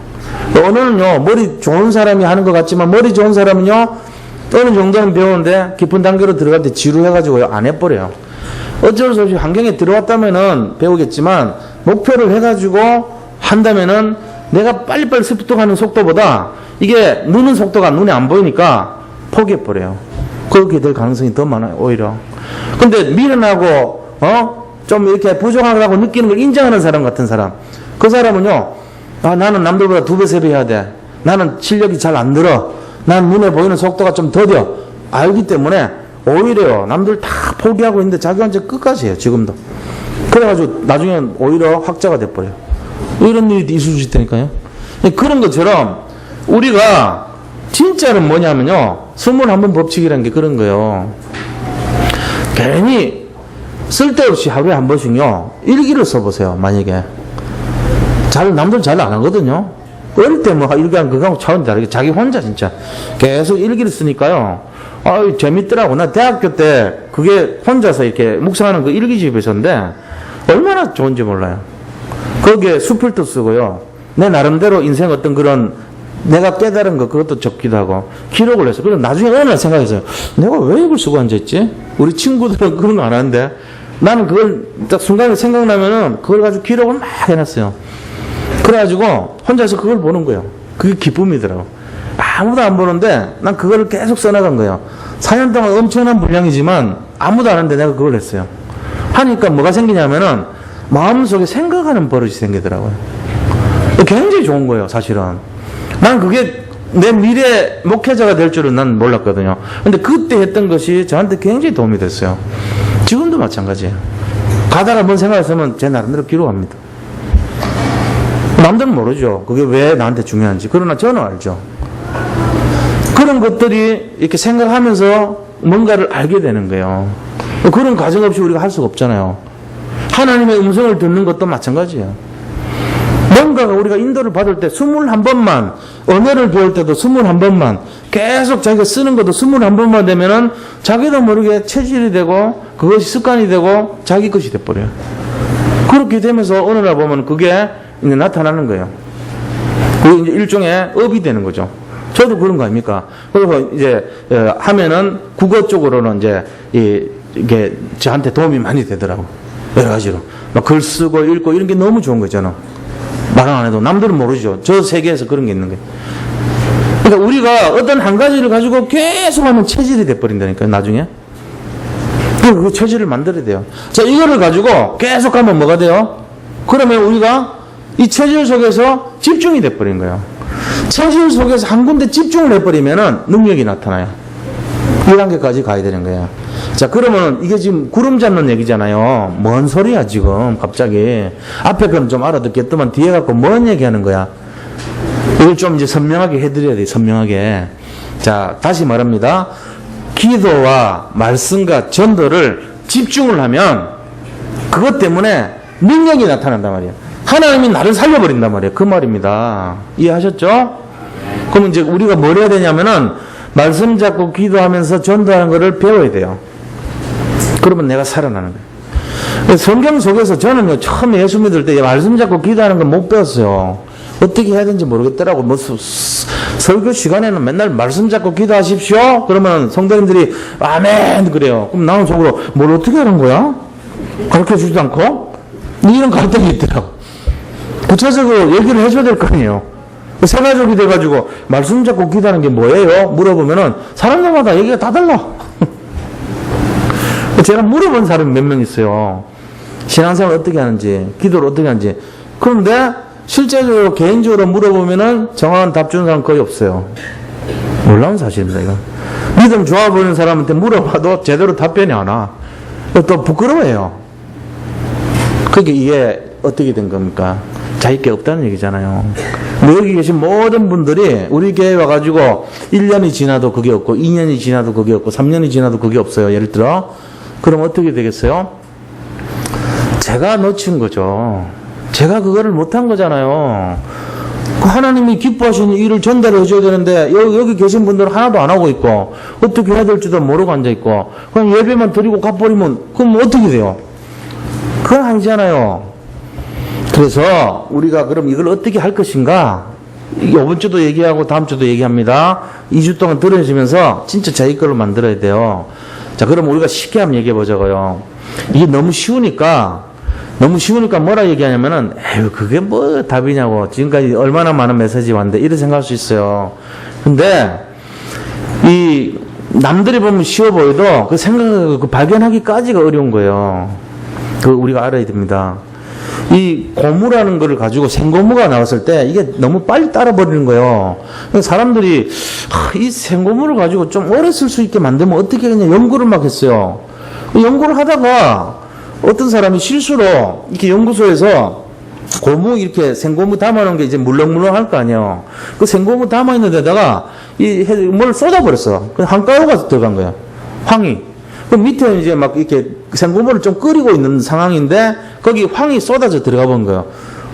언어는요, 머리 좋은 사람이 하는 것 같지만 머리 좋은 사람은요, 어느 정도는 배우는데 깊은 단계로 들어갈 때 지루해가지고요, 안 해버려요. 어쩔 수 없이 환경에 들어왔다면은 배우겠지만 목표를 해가지고 한다면은 내가 빨리빨리 습득하는 속도보다 이게 느는 속도가 눈에 안 보이니까 포기해버려요. 그렇게 될 가능성이 더 많아요, 오히려. 근데 미련하고, 좀 이렇게 부족하다고 느끼는 걸 인정하는 사람 같은 사람. 그 사람은요, 나는 남들보다 2배, 3배 해야 돼. 나는 실력이 잘 안 늘어. 난 눈에 보이는 속도가 좀 더뎌. 알기 때문에 오히려 남들 다 포기하고 있는데 자기 완전 끝까지 해요, 지금도. 그래가지고 나중에 오히려 학자가 돼버려요. 이런 일이 있을 수 있다니까요. 그런 것처럼 우리가 진짜는 뭐냐면요, 21번 법칙이라는 게 그런 거예요. 괜히 쓸데없이 하루에 한 번씩요 일기를 써보세요. 만약에 남들 잘 안 하거든요. 어릴 때 뭐 일기하는 그거하고 차원이 다르게 자기 혼자 진짜 계속 일기를 쓰니까요, 재밌더라고. 나 대학교 때 그게 혼자서 이렇게 묵상하는 그 일기집에 있었는데 얼마나 좋은지 몰라요. 거기에 수필도 쓰고요, 내 나름대로 인생 어떤 그런 내가 깨달은 거 그것도 적기도 하고 기록을 했어요. 그래서 나중에 어느 날 생각했어요. 내가 왜 이걸 쓰고 앉아있지? 우리 친구들은 그런 거 안 하는데 나는 그걸 딱 순간에 생각나면은 그걸 가지고 기록을 막 해놨어요. 그래가지고 혼자서 그걸 보는 거예요. 그게 기쁨이더라고. 아무도 안 보는데 난 그거를 계속 써나간 거예요. 4년 동안 엄청난 분량이지만 아무도 안 하는데 내가 그걸 했어요. 하니까 뭐가 생기냐면은 마음속에 생각하는 버릇이 생기더라고요. 굉장히 좋은 거예요, 사실은. 난 그게 내 미래 목회자가 될 줄은 난 몰랐거든요. 근데 그때 했던 것이 저한테 굉장히 도움이 됐어요. 지금도 마찬가지예요. 가다가 뭔 생각했으면 제 나름대로 기록합니다. 남들은 모르죠. 그게 왜 나한테 중요한지. 그러나 저는 알죠. 그런 것들이 이렇게 생각하면서 뭔가를 알게 되는 거예요. 그런 과정 없이 우리가 할 수가 없잖아요. 하나님의 음성을 듣는 것도 마찬가지예요. 뭔가가 우리가 인도를 받을 때 21번만, 언어를 배울 때도 21번만, 계속 자기가 쓰는 것도 21번만 되면은 자기도 모르게 체질이 되고 그것이 습관이 되고 자기 것이 돼버려요. 그렇게 되면서 어느 날 보면 그게 이제 나타나는 거예요. 그게 이제 일종의 업이 되는 거죠. 저도 그런 거 아닙니까? 그래서 이제 하면은 국어 쪽으로는 이제 이게 저한테 도움이 많이 되더라고. 여러 가지로. 막 글 쓰고 읽고 이런 게 너무 좋은 거잖아. 말은 안 해도 남들은 모르죠. 저 세계에서 그런 게 있는 거예요. 그러니까 우리가 어떤 한 가지를 가지고 계속 하면 체질이 돼버린다니까요, 나중에. 그 체질을 만들어야 돼요. 자, 이거를 가지고 계속 하면 뭐가 돼요? 그러면 우리가 이 체질 속에서 집중이 돼버린 거예요. 체질 속에서 한 군데 집중을 해버리면은 능력이 나타나요. 이 단계까지 가야 되는 거예요. 자, 그러면 이게 지금 구름 잡는 얘기잖아요. 뭔 소리야, 지금, 갑자기. 앞에 거는 좀 알아듣겠더만 뒤에 갖고 뭔 얘기하는 거야? 이걸 좀 이제 선명하게 해드려야 돼, 선명하게. 자, 다시 말합니다. 기도와 말씀과 전도를 집중을 하면 그것 때문에 능력이 나타난단 말이에요. 하나님이 나를 살려버린단 말이에요. 그 말입니다. 이해하셨죠? 그럼 이제 우리가 뭘 해야 되냐면은 말씀 잡고 기도하면서 전도하는 것을 배워야 돼요. 그러면 내가 살아나는 거예요. 성경 속에서 저는요, 처음에 예수 믿을 때 말씀 잡고 기도하는 걸 못 배웠어요. 어떻게 해야 되는지 모르겠더라고. 뭐 설교 시간에는 맨날 말씀 잡고 기도하십시오. 그러면 성도님들이 아멘 그래요. 그럼 나는 속으로 뭘 어떻게 하는 거야? 가르쳐 주지도 않고 이런 갈등이 있더라고. 구체적으로 얘기를 해줘야 될 거 아니에요. 새가족이 돼가지고 말씀 잡고 기도하는 게 뭐예요? 물어보면은 사람들마다 얘기가 다 달라. 제가 물어본 사람이 몇 명 있어요. 신앙생활 어떻게 하는지, 기도를 어떻게 하는지. 그런데 실제적으로 개인적으로 물어보면은 정확한 답 주는 사람 거의 없어요. 놀라운 사실입니다, 이거. 믿음 좋아 보이는 사람한테 물어봐도 제대로 답변이 안 와. 또 부끄러워해요. 그게 이게 어떻게 된 겁니까? 자기 게 없다는 얘기잖아요. 여기 계신 모든 분들이 우리 교회에 와가지고 1년이 지나도 그게 없고 2년이 지나도 그게 없고 3년이 지나도 그게 없어요. 예를 들어. 그럼 어떻게 되겠어요? 제가 놓친 거죠. 제가 그거를 못한 거잖아요. 하나님이 기뻐하시는 일을 전달해 줘야 되는데 여기 계신 분들은 하나도 안 하고 있고 어떻게 해야 될지도 모르고 앉아있고 그냥 예배만 드리고 가버리면 그럼 어떻게 돼요? 그건 아니잖아요. 그래서 우리가 그럼 이걸 어떻게 할 것인가? 이번 주도 얘기하고 다음 주도 얘기합니다. 2주 동안 들으시면서 진짜 자기 걸로 만들어야 돼요. 자, 그럼 우리가 쉽게 한번 얘기해 보자고요. 이게 너무 쉬우니까 뭐라 얘기하냐면은 에휴 그게 뭐 답이냐고 지금까지 얼마나 많은 메시지 왔는데 이렇게 생각할 수 있어요. 근데 이 남들이 보면 쉬워 보여도 그 생각 그 발견하기까지가 어려운 거예요. 그 우리가 알아야 됩니다. 이 고무라는 거를 가지고 생고무가 나왔을 때 이게 너무 빨리 따라버리는 거예요. 사람들이 이 생고무를 가지고 좀 오래 쓸 수 있게 만들면 어떻게 하냐 연구를 막 했어요. 연구를 하다가 어떤 사람이 실수로 이렇게 연구소에서 고무 이렇게 생고무 담아놓은 게 이제 물렁물렁 할 거 아니에요. 그 생고무 담아있는 데다가 뭘 쏟아버렸어. 한가루가 들어간 거야. 황이. 그 밑에 이제 막 이렇게 생고무를 좀 끓이고 있는 상황인데 거기 황이 쏟아져 들어가 본 거예요.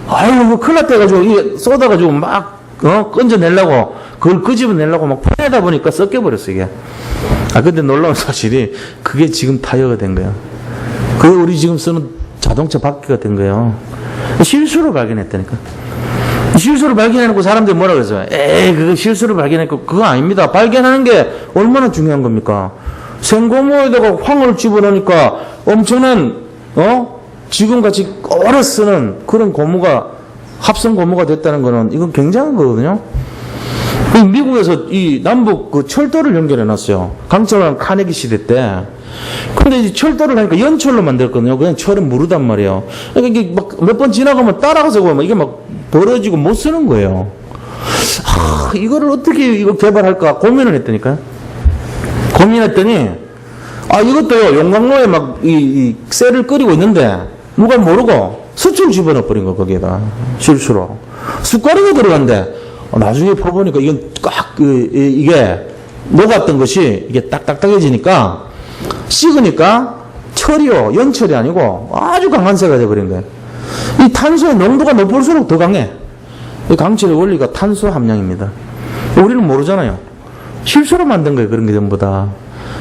아유, 뭐 큰일 났다 해가지고 이게 쏟아가지고 막 건져내려고 그걸 끄집어내려고 막 퍼내다 보니까 섞여버렸어 이게. 근데 놀라운 사실이 그게 지금 타이어가 된 거예요. 그게 우리 지금 쓰는 자동차 바퀴가 된 거예요. 실수를 발견했다니까. 실수를 발견해놓고 사람들이 뭐라 그랬어요? 그거 실수를 발견했고 그거 아닙니다. 발견하는 게 얼마나 중요한 겁니까? 생고무에다가 황을 집어넣으니까 엄청난 지금같이 오래 쓰는 그런 고무가 합성 고무가 됐다는 거는 이건 굉장한 거거든요. 미국에서 이 남북 그 철도를 연결해 놨어요. 강철한 카네기 시대 때. 근데 이제 철도를 하니까 연철로 만들었거든요. 그냥 철은 무르단 말이에요. 그러니까 이게 막 몇 번 지나가면 따라가서 보면 이게 막 벌어지고 못 쓰는 거예요. 이거를 어떻게 이거 개발할까 고민을 했다니까요. 고민했더니, 이것도요, 용광로에 막, 이 쇠를 끓이고 있는데, 누가 모르고 수출 집어넣어 버린 거, 거기에다. 실수로. 숟가락이 들어간데, 나중에 퍼보니까 이건 이게 녹았던 것이 이게 딱딱딱해지니까, 식으니까 철이요, 연철이 아니고 아주 강한 쇠가 돼버린 거예요. 이 탄소의 농도가 높을수록 더 강해. 이 강철의 원리가 탄소 함량입니다. 우리는 모르잖아요. 실수로 만든 거예요, 그런 게 전부 다.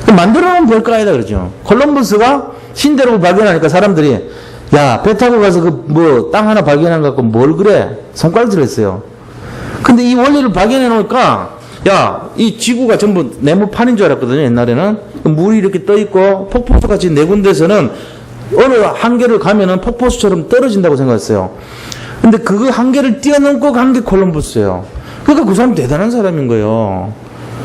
만들어놓으면 별거 아니다 그러죠. 콜럼버스가 신대륙을 발견하니까 사람들이, 야, 배 타고 가서 땅 하나 발견한 것 같고 뭘 그래? 손가락질 했어요. 근데 이 원리를 발견해 놓으니까, 야, 이 지구가 전부 네모판인 줄 알았거든요, 옛날에는. 물이 이렇게 떠 있고, 폭포수 같이 네 군데서는 어느 한계를 가면은 폭포수처럼 떨어진다고 생각했어요. 근데 그 한계를 뛰어넘고 간 게 콜럼버스예요. 그러니까 그 사람 대단한 사람인 거예요.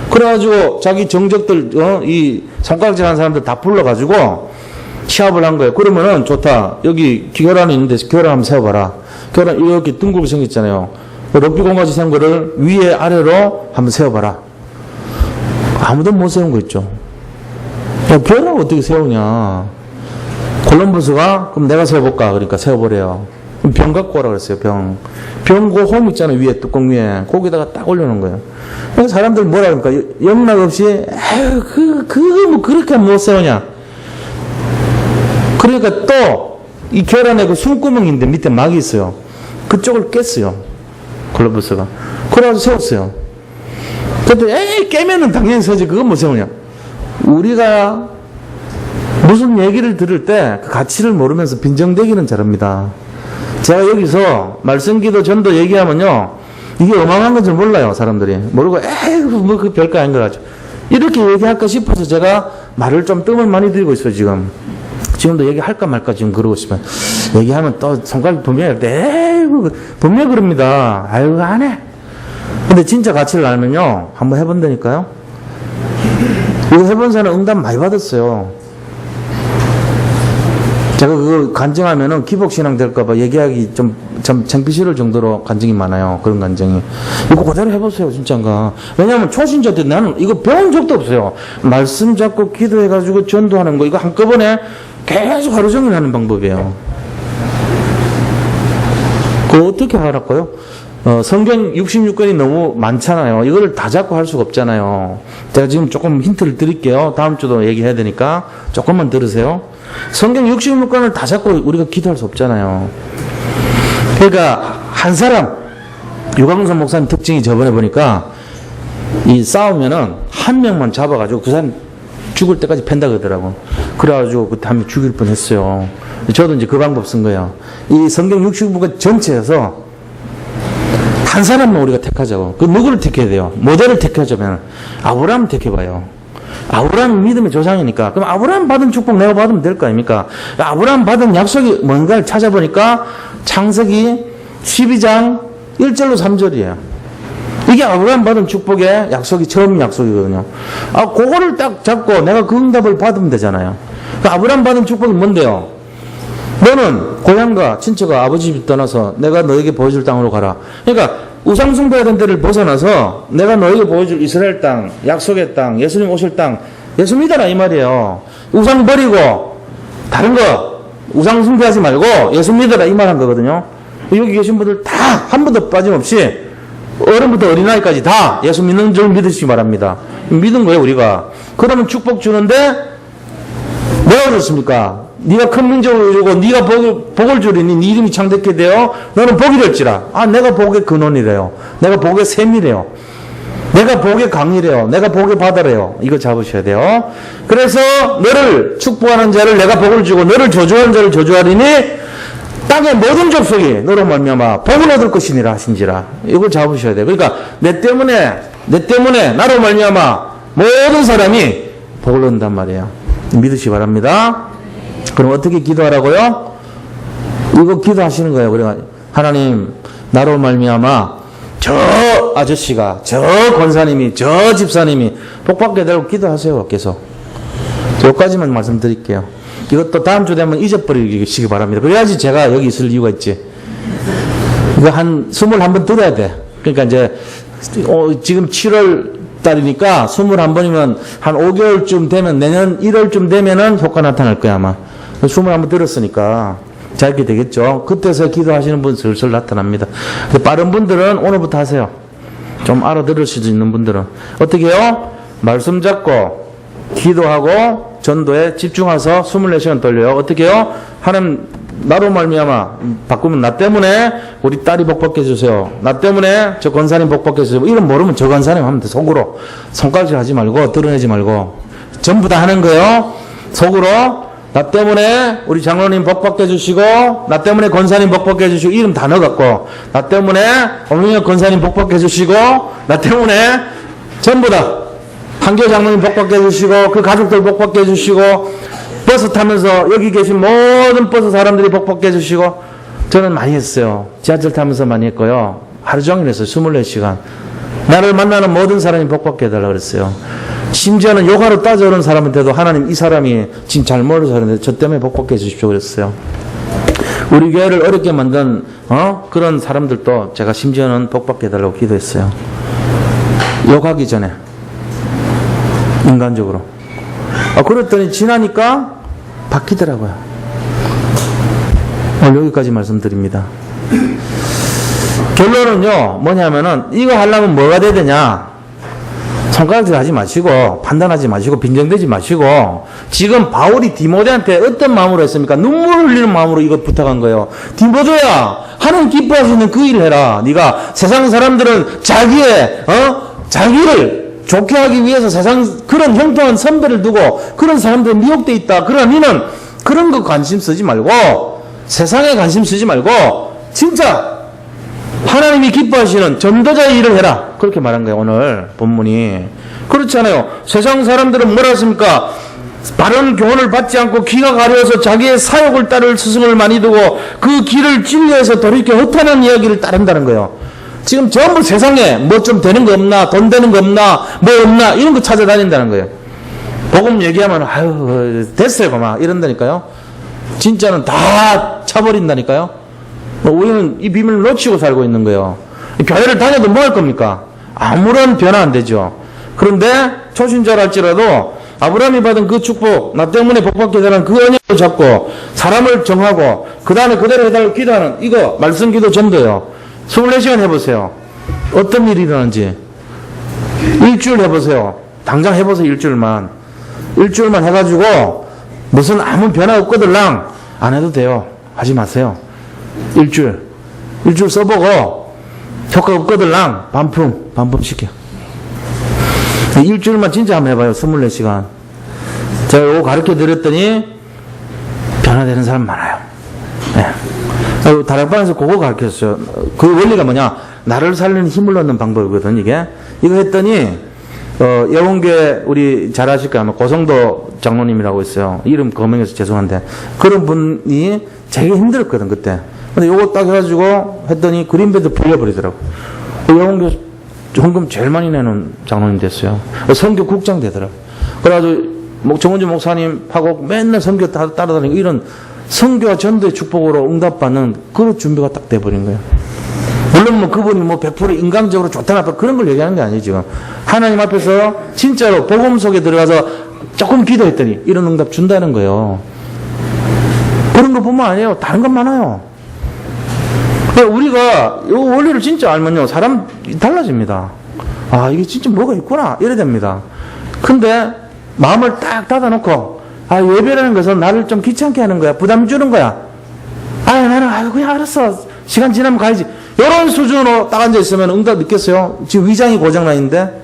그래가지고 자기 정적들, 이 손가락질 하는 사람들 다 불러가지고 시합을 한 거예요. 그러면은 좋다. 여기 결란이 있는데 결란 한번 세워봐라. 결란 이렇게 둥글게 생겼잖아요. 럭비공 같이 생긴 거를 위에 아래로 한번 세워봐라. 아무도 못 세운 거 있죠. 야, 결란을 어떻게 세우냐. 콜럼버스가 그럼 내가 세워볼까. 그러니까 세워보래요. 그럼 병 갖고 오라 그랬어요. 병 그 홈 있잖아요. 위에 뚜껑 위에. 거기다가 딱 올려놓은 거예요. 그래서 사람들 뭐라 그러니까 영락 없이 뭐 그렇게 못 세우냐. 그러니까 또 이 계란에 그 숨구멍인데 밑에 막이 있어요. 그쪽을 깼어요. 콜럼버스가. 그래가지고 세웠어요. 근데 깨면은 당연히 서지. 그건 못 세우냐. 우리가 무슨 얘기를 들을 때 그 가치를 모르면서 빈정대기는 잘합니다. 제가 여기서 말씀기도 전도 얘기하면요, 이게 어마어마한 건 줄 몰라요, 사람들이. 모르고, 뭐 그 별거 아닌 거 같죠. 이렇게 얘기할까 싶어서 제가 말을 좀 뜸을 많이 들이고 있어요, 지금. 지금도 얘기할까 말까 지금 그러고 싶어요. 얘기하면 또 손가락 분명히 할 때, 분명히 그럽니다. 아유, 안 해. 근데 진짜 가치를 알면요, 한번 해본다니까요. 이거 해본 사람 응답 많이 받았어요. 제가 그거 간증하면은 기복신앙 될까봐 얘기하기 좀 창피스러울 정도로 간증이 많아요. 그런 간증이. 이거 그대로 해보세요, 진짜인가. 왜냐하면 초신자 때 나는 이거 배운 적도 없어요. 말씀 잡고 기도해가지고 전도하는 거, 이거 한꺼번에 계속 하루 종일 하는 방법이에요. 그거 어떻게 하라고요? 성경 66권이 너무 많잖아요. 이거를 다 잡고 할 수가 없잖아요. 제가 지금 조금 힌트를 드릴게요. 다음 주도 얘기해야 되니까 조금만 들으세요. 성경 66권을 다 잡고 우리가 기도할 수 없잖아요. 그러니까 한 사람, 유광선 목사님 특징이 저번에 보니까 이 싸우면은 한 명만 잡아가지고 그 사람 죽을 때까지 팬다 그러더라고. 그래가지고 그때 한 명 죽일 뻔 했어요. 저도 이제 그 방법 쓴 거예요. 이 성경 66권 전체에서 한 사람만 우리가 택하자고. 그 누구를 택해야 돼요? 모델을 택하자면 아브라함 택해봐요. 아브라함은 믿음의 조상이니까. 그럼 아브라함 받은 축복 내가 받으면 될 거 아닙니까? 아브라함 받은 약속이 뭔가를 찾아보니까 창세기 12장 1절로 3절이에요. 이게 아브라함 받은 축복의 약속이 처음 약속이거든요. 그거를 딱 잡고 내가 그 응답을 받으면 되잖아요. 아브라함 받은 축복이 뭔데요? 너는 고향과 친척과 아버지 집 떠나서 내가 너에게 보여줄 땅으로 가라. 그러니까 우상 숭배하던 데를 벗어나서 내가 너에게 보여줄 이스라엘 땅, 약속의 땅, 예수님 오실 땅, 예수 믿어라 이 말이에요. 우상 버리고 다른 거 우상 숭배하지 말고 예수 믿어라 이 말 한 거거든요. 여기 계신 분들 다 한 번도 빠짐없이 어른부터 어린아이까지 다 예수 믿는 줄 믿으시기 바랍니다. 믿은 거예요 우리가. 그러면 축복 주는데 뭐가 좋습니까? 네가 큰 민족을 주고 네가 복을 주리니 네 이름이 창대케 되어 너는 복이 될지라. 내가 복의 근원이래요. 내가 복의 샘이래요. 내가 복의 강이래요. 내가 복의 바다래요. 이거 잡으셔야 돼요. 그래서 너를 축복하는 자를 내가 복을 주고 너를 저주하는 자를 저주하리니 땅의 모든 족속이 너로 말미암아 복을 얻을 것이니라 하신지라. 이걸 잡으셔야 돼요. 그러니까 내 때문에 나로 말미암아 모든 사람이 복을 얻는단 말이에요. 믿으시기 바랍니다. 그럼 어떻게 기도하라고요? 이거 기도하시는 거예요. 그래가 하나님 나로 말미암아 저 아저씨가, 저 권사님이, 저 집사님이 복받게 되고 기도하세요. 계속. 여기까지만 말씀드릴게요. 이것도 다음 주 되면 잊어버리시기 바랍니다. 그래야지 제가 여기 있을 이유가 있지. 이거 한 21번 들어야 돼. 그러니까 이제 지금 7월 달이니까 21번이면 한 5개월쯤 되면 내년 1월쯤 되면은 효과 나타날 거야 아마. 21번 들었으니까 자 이렇게 되겠죠. 그때서 기도하시는 분 슬슬 나타납니다. 빠른 분들은 오늘부터 하세요. 좀 알아들을 수도 있는 분들은 어떻게 해요? 말씀 잡고 기도하고 전도에 집중해서 24시간 돌려요. 어떻게 해요? 하나님 나로 말미암아 바꾸면 나 때문에 우리 딸이 복받게 해주세요. 나 때문에 저 권사님 복받게 해주세요. 이런 모르면 저 권사님 하면 돼. 속으로 손가락질 하지 말고 드러내지 말고 전부 다 하는 거예요. 속으로 나 때문에 우리 장로님 복받게 해주시고 나 때문에 권사님 복받게 해주시고 이름 다 넣어갖고 나 때문에 오명혁 권사님 복받게 해주시고 나 때문에 전부 다 한교 장로님 복받게 해주시고 그 가족들 복받게 해주시고 버스 타면서 여기 계신 모든 버스 사람들이 복받게 해주시고 저는 많이 했어요. 지하철 타면서 많이 했고요. 하루 종일 했어요. 24시간. 나를 만나는 모든 사람이 복받게 해달라고 그랬어요. 심지어는 요가로 따져오는 사람한테도 하나님 이 사람이 지금 잘 모르는 사람인데 저 때문에 복받게 해주십시오 그랬어요. 우리 교회를 어렵게 만든 그런 사람들도 제가 심지어는 복받게 해달라고 기도했어요. 욕하기 전에 인간적으로. 그랬더니 지나니까 바뀌더라고요. 오늘 여기까지 말씀드립니다. 결론은요 뭐냐면은 이거 하려면 뭐가 돼야 되냐, 손가락질 하지 마시고 판단하지 마시고 빈정대지 마시고, 지금 바울이 디모데한테 어떤 마음으로 했습니까? 눈물을 흘리는 마음으로 이거 부탁한 거예요. 디모데야 하나님 기뻐할 수 있는 그 일을 해라. 네가 세상 사람들은 자기를 좋게 하기 위해서 세상 그런 형통한 선배를 두고 그런 사람들이 미혹돼 있다. 그러나 너는 그런 거 관심 쓰지 말고 세상에 관심 쓰지 말고 진짜 하나님이 기뻐하시는 전도자의 일을 해라. 그렇게 말한 거예요. 오늘 본문이. 그렇잖아요. 세상 사람들은 뭐라 했습니까? 바른 교훈을 받지 않고 귀가 가려워서 자기의 사욕을 따를 스승을 많이 두고 그 길을 진리에서 돌이켜 허탄한 이야기를 따른다는 거예요. 지금 전부 세상에 뭐 좀 되는 거 없나, 돈 되는 거 없나, 뭐 없나 이런 거 찾아다닌다는 거예요. 복음 얘기하면 아유 됐어요 막 이런다니까요. 진짜는 다 차버린다니까요. 우리는 이 비밀을 놓치고 살고 있는 거예요. 교회를 다녀도 뭐 할 겁니까? 아무런 변화 안 되죠. 그런데 초신자랄지라도 아브라함이 받은 그 축복, 나 때문에 복받게 되는 그 언약을 잡고 사람을 정하고 그 다음에 그대로 해달라고 기도하는 이거 말씀 기도 전도예요. 24시간 해보세요. 어떤 일이 일어나는지. 일주일 해보세요. 당장 해보세요. 일주일만 해가지고 무슨 아무 변화 없거들랑 안 해도 돼요. 하지 마세요. 일주일 써보고 효과 없거들랑 반품 시켜. 일주일만 진짜 한번 해봐요. 24시간. 제가 이거 가르쳐 드렸더니 변화되는 사람 많아요. 네. 다락방에서 그거 가르쳤어요. 그 원리가 뭐냐? 나를 살리는 힘을 얻는 방법이거든, 이게. 이거 했더니, 예원교회 우리 잘 아실 거야. 아마 고성도 장로님이라고 있어요. 이름 거명해서 죄송한데. 그런 분이 되게 힘들었거든, 그때. 근데 요거 딱 해가지고 했더니 그린베드 풀려버리더라고. 예원교 헌금 제일 많이 내는 장로님 됐어요. 선교국장 되더라고. 그래가지고, 정원주 목사님하고 맨날 선교 따라다니고 이런 선교와 전도의 축복으로 응답받는 그런 준비가 딱 돼버린 거예요. 물론 뭐 그분이 뭐 100% 인간적으로 좋다 나빠 그런 걸 얘기하는 게 아니에요. 지금 하나님 앞에서 진짜로 복음 속에 들어가서 조금 기도했더니 이런 응답 준다는 거예요. 그런 거 보면 아니에요. 다른 건 많아요. 우리가 이 원리를 진짜 알면요 사람 달라집니다. 아 이게 진짜 뭐가 있구나 이래 됩니다. 근데 마음을 딱 닫아놓고 예배라는 것은 나를 좀 귀찮게 하는 거야. 부담 주는 거야. 나는 그냥 알았어. 시간 지나면 가야지. 이런 수준으로 딱 앉아있으면 응답 느꼈어요. 지금 위장이 고장나 있는데.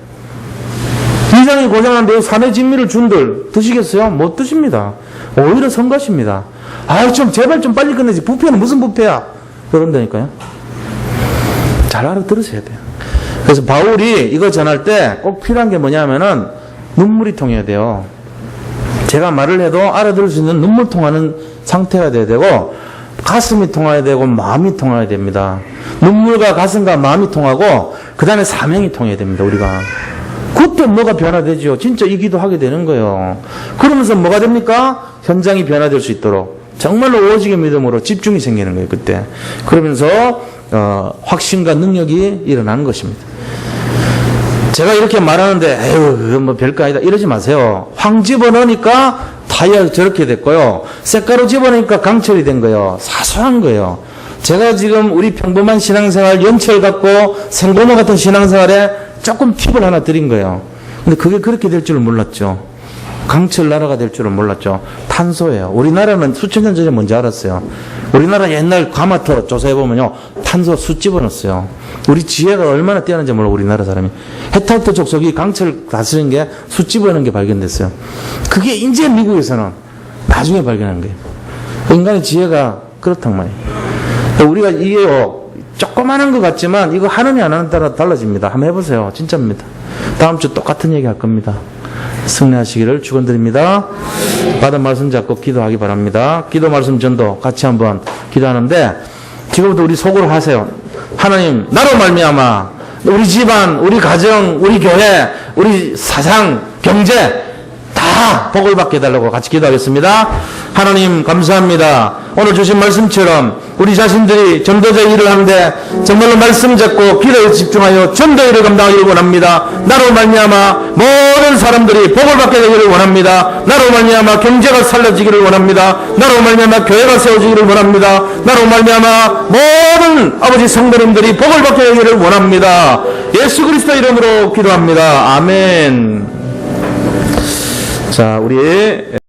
위장이 고장났는데 산의 진미를 준들 드시겠어요? 못 드십니다. 오히려 성가십니다. 좀 제발 좀 빨리 끝내지. 부패는 무슨 부패야? 그런다니까요. 잘 알아들으셔야 돼요. 그래서 바울이 이거 전할 때 꼭 필요한 게 뭐냐면은 눈물이 통해야 돼요. 제가 말을 해도 알아들을 수 있는 눈물 통하는 상태가 돼야 되고 가슴이 통해야 되고 마음이 통해야 됩니다. 눈물과 가슴과 마음이 통하고 그 다음에 사명이 통해야 됩니다. 우리가 그때 뭐가 변화되죠. 진짜 이 기도하게 되는 거예요. 그러면서 뭐가 됩니까? 현장이 변화될 수 있도록 정말로 오직의 믿음으로 집중이 생기는 거예요. 그때 그러면서 확신과 능력이 일어나는 것입니다. 제가 이렇게 말하는데 에휴 그건 뭐 별거 아니다 이러지 마세요. 황 집어넣으니까 타이어 저렇게 됐고요. 쇳가루 집어넣으니까 강철이 된 거예요. 사소한 거예요. 제가 지금 우리 평범한 신앙생활 연철 갖고 생고무 같은 신앙생활에 조금 팁을 하나 드린 거예요. 근데 그게 그렇게 될 줄은 몰랐죠. 강철 나라가 될 줄은 몰랐죠. 탄소예요. 우리나라는 수천 년 전에 뭔지 알았어요. 우리나라 옛날 가마터 조사해보면요. 탄소 수 집어넣었어요. 우리 지혜가 얼마나 뛰어난지 몰라 우리나라 사람이. 헤탈트 족속이 강철 다스린 게 수 집어넣는 게 발견됐어요. 그게 이제 미국에서는 나중에 발견한 거예요. 인간의 지혜가 그렇단 말이에요. 우리가 이게요. 조그마한 것 같지만 이거 하느냐 안 하느냐에 따라 달라집니다. 한번 해보세요. 진짜입니다. 다음 주 똑같은 얘기 할 겁니다. 승리하시기를 축원드립니다. 받은 말씀 잡고 기도하기 바랍니다. 기도 말씀 전도 같이 한번 기도하는데 지금부터 우리 속으로 하세요. 하나님 나로 말미암아 우리 집안, 우리 가정, 우리 교회, 우리 사상, 경제 다 복을 받게 해달라고 같이 기도하겠습니다. 하나님 감사합니다. 오늘 주신 말씀처럼 우리 자신들이 전도자 일을 하는데 정말로 말씀 잡고 기도에 집중하여 전도 일을 감당하기를 원합니다. 나로 말미암아 모든 사람들이 복을 받게 되기를 원합니다. 나로 말미암아 경제가 살려지기를 원합니다. 나로 말미암아 교회가 세워지기를 원합니다. 나로 말미암아 모든 아버지 성도님들이 복을 받게 되기를 원합니다. 예수 그리스도 이름으로 기도합니다. 아멘. 자, 우리